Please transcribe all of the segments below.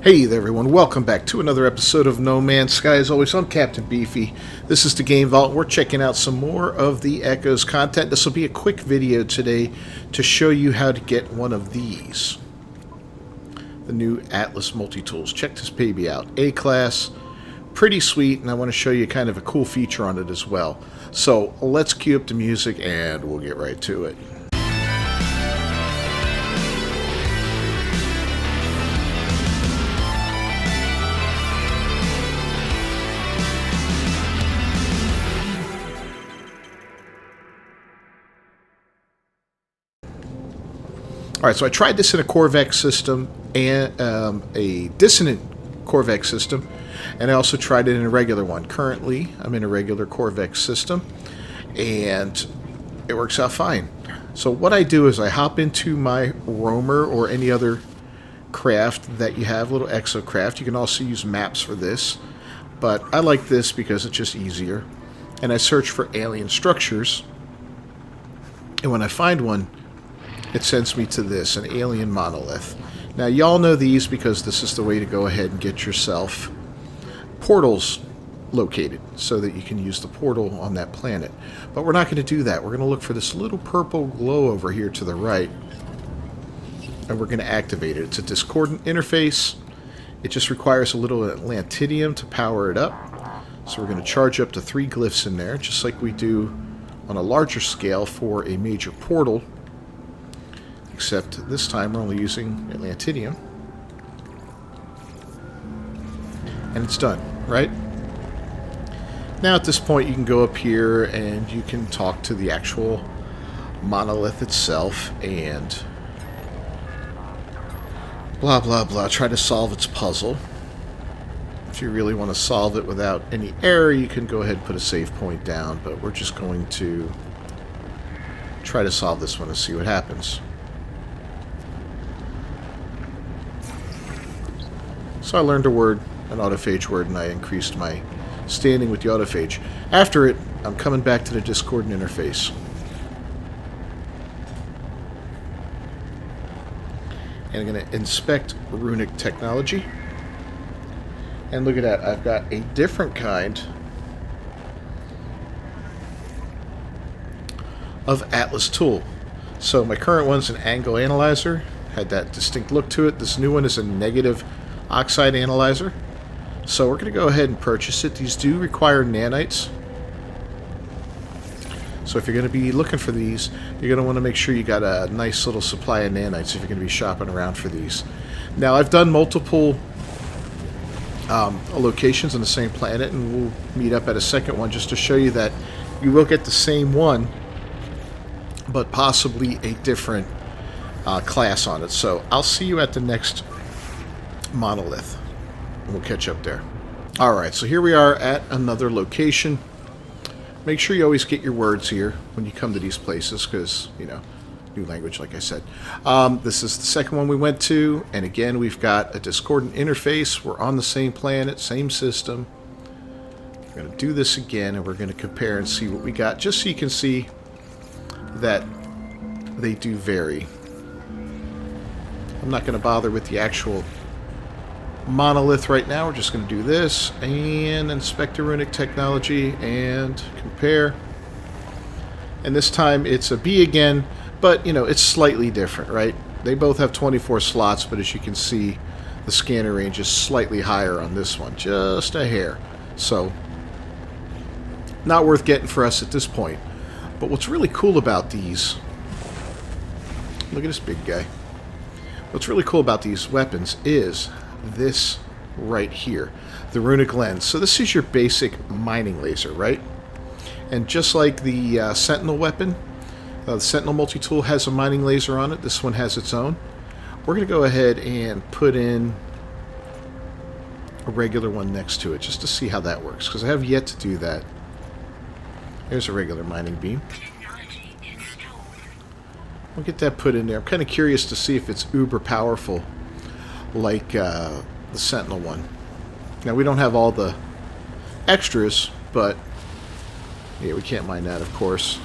Hey there everyone, welcome back to another episode of No Man's Sky. As always, I'm Captain Beefy. This is the Game Vault. We're checking out some more of the Echoes content. This will be a quick video today to show you how to get one of these. The new Atlas multi-tools. Check this baby out. A-class, pretty sweet, and I want to show you kind of a cool feature on it as well. So let's cue up the music and we'll get right to it. Alright, so I tried this in a Corvex system and a dissonant Corvex system, and I also tried it in a regular one. Currently, I'm in a regular Corvex system, and it works out fine. So what I do is I hop into my roamer or any other craft that you have, little exocraft. You can also use maps for this, but I like this because it's just easier. And I search for alien structures, and when I find one, it sends me to this, an alien monolith. Now, y'all know these because this is the way to go ahead and get yourself portals located so that you can use the portal on that planet. But we're not going to do that. We're going to look for this little purple glow over here to the right, and we're going to activate it. It's a discordant interface. It just requires a little Atlantidium to power it up. So we're going to charge up to 3 glyphs in there, just like we do on a larger scale for a major portal. Except this time we're only using Atlantidium. And it's done, right? Now at this point you can go up here and you can talk to the actual monolith itself and blah blah blah, try to solve its puzzle. If you really want to solve it without any error, you can go ahead and put a save point down, but we're just going to try to solve this one and see what happens. So I learned a word, an autophage word, and I increased my standing with the autophage. After it, I'm coming back to the discordant interface. And I'm going to inspect runic technology. And look at that, I've got a different kind of Atlas tool. So my current one's an angle analyzer, had that distinct look to it. This new one is a negative oxide analyzer. So we're going to go ahead and purchase it. These do require nanites. So if you're going to be looking for these, you're going to want to make sure you got a nice little supply of nanites if you're going to be shopping around for these. Now I've done multiple locations on the same planet, and we'll meet up at a second one just to show you that you will get the same one, but possibly a different class on it. So I'll see you at the next monolith. We'll catch up there. Alright, so here we are at another location. Make sure you always get your words here when you come to these places because, you know, new language like I said. This is the second one we went to, and again we've got a discordant interface. We're on the same planet, same system. We're going to do this again and we're going to compare and see what we got, just so you can see that they do vary. I'm not going to bother with the actual monolith right now. We're just going to do this and inspect the runic technology and compare. And this time it's a B again, but you know, it's slightly different, right? They both have 24 slots, but as you can see, the scanner range is slightly higher on this one, just a hair. So not worth getting for us at this point. But what's really cool about these, look at this big guy. What's really cool about these weapons is this right here, the runic lens. So this is your basic mining laser, right? And just like the Sentinel weapon, the Sentinel multi-tool has a mining laser on it. This one has its own. We're going to go ahead and put in a regular one next to it just to see how that works, because I have yet to do that. There's a regular mining beam. We'll get that put in there. I'm kind of curious to see if it's uber powerful like the Sentinel one. Now we don't have all the extras, but yeah, we can't mine that, of course.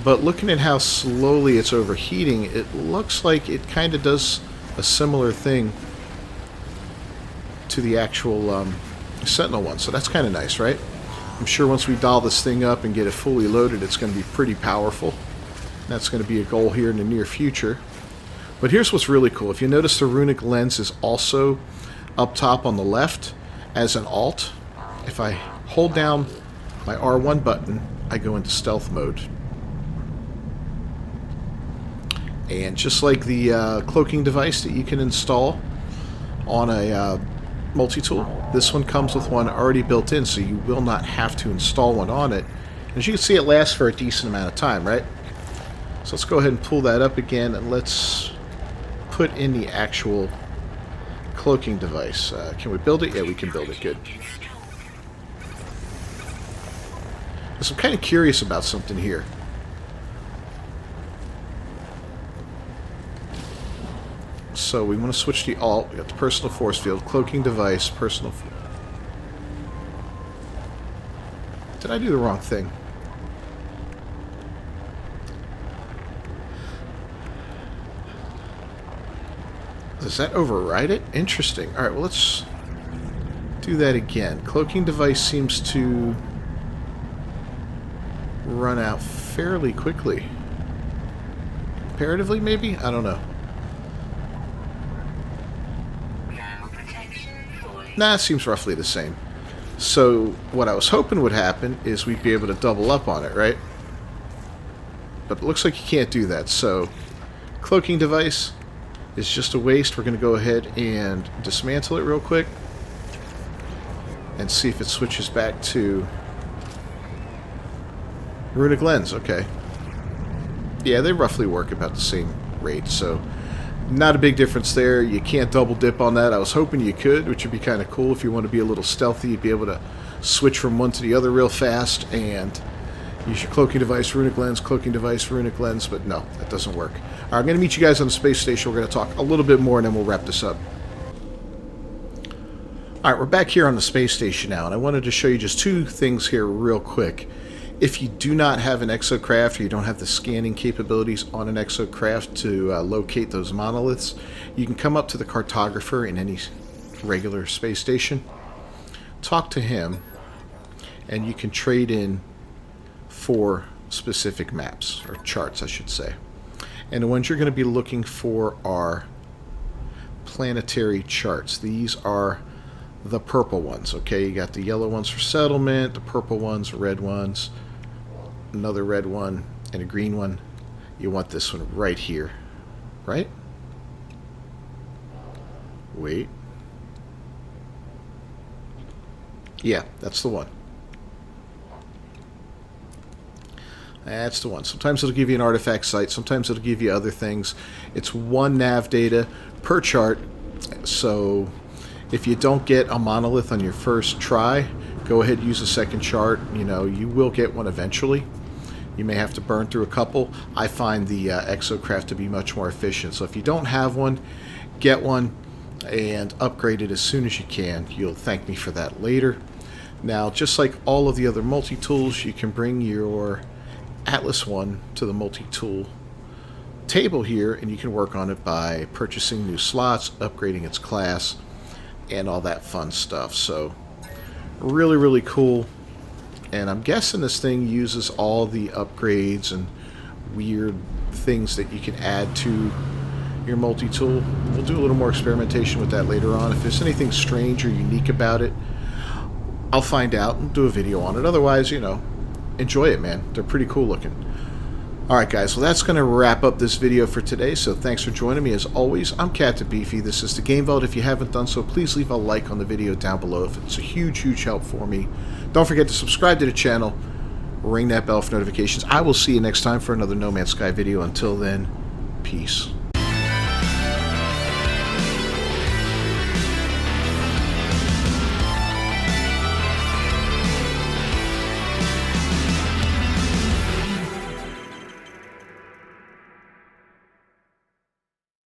But looking at how slowly it's overheating, it looks like it kind of does a similar thing to the actual Sentinel one. So that's kind of nice, right? I'm sure once we dial this thing up and get it fully loaded, it's going to be pretty powerful. That's going to be a goal here in the near future. But here's what's really cool. If you notice, the runic lens is also up top on the left as an alt. If I hold down my R1 button, I go into stealth mode. And just like the cloaking device that you can install on a multi-tool, this one comes with one already built in, so you will not have to install one on it. As you can see, it lasts for a decent amount of time, right? So let's go ahead and pull that up again, and let's put in the actual cloaking device. Can we build it? Yeah, we can build it. Good. So I'm kind of curious about something here. So we want to switch the alt. We got the personal force field, cloaking device, personal. Did I do the wrong thing? Does that override it? Interesting. Alright, well, let's do that again. Cloaking device seems to run out fairly quickly. Comparatively, maybe? I don't know. Nah, it seems roughly the same. So, what I was hoping would happen is we'd be able to double up on it, right? But it looks like you can't do that, so cloaking device is just a waste. We're going to go ahead and dismantle it real quick and see if it switches back to runic lens. Okay. Yeah, they roughly work about the same rate, so not a big difference there. You can't double dip on that. I was hoping you could, which would be kind of cool. If you want to be a little stealthy, you'd be able to switch from one to the other real fast and use your cloaking device, runic lens, cloaking device, runic lens, but no, that doesn't work. All right, I'm going to meet you guys on the space station. We're going to talk a little bit more, and then we'll wrap this up. All right, we're back here on the space station now, and I wanted to show you just two things here real quick. If you do not have an exocraft, or you don't have the scanning capabilities on an exocraft to locate those monoliths, you can come up to the cartographer in any regular space station, talk to him, and you can trade in for specific maps, or charts, I should say. And the ones you're going to be looking for are planetary charts. These are the purple ones, okay? You got the yellow ones for settlement, the purple ones, red ones, another red one, and a green one. You want this one right here, right? Wait. Yeah, that's the one. That's the one. Sometimes it'll give you an artifact site, sometimes it'll give you other things. It's one nav data per chart, so if you don't get a monolith on your first try, go ahead and use a second chart. You know, you will get one eventually. You may have to burn through a couple. I find the exocraft to be much more efficient. So if you don't have one, get one and upgrade it as soon as you can. You'll thank me for that later. Now, just like all of the other multi-tools, you can bring your Atlas one to the multi-tool table here, and you can work on it by purchasing new slots, upgrading its class, and all that fun stuff. So really, really cool. And I'm guessing this thing uses all the upgrades and weird things that you can add to your multi-tool. We'll do a little more experimentation with that later on. If there's anything strange or unique about it, I'll find out and do a video on it. Otherwise, you know, enjoy it, man. They're pretty cool looking. Alright guys, well that's going to wrap up this video for today, so thanks for joining me. As always, I'm Captain Beefy. This is the Game Vault. If you haven't done so, please leave a like on the video down below. If it's a huge, huge help for me. Don't forget to subscribe to the channel, ring that bell for notifications. I will see you next time for another No Man's Sky video. Until then, peace.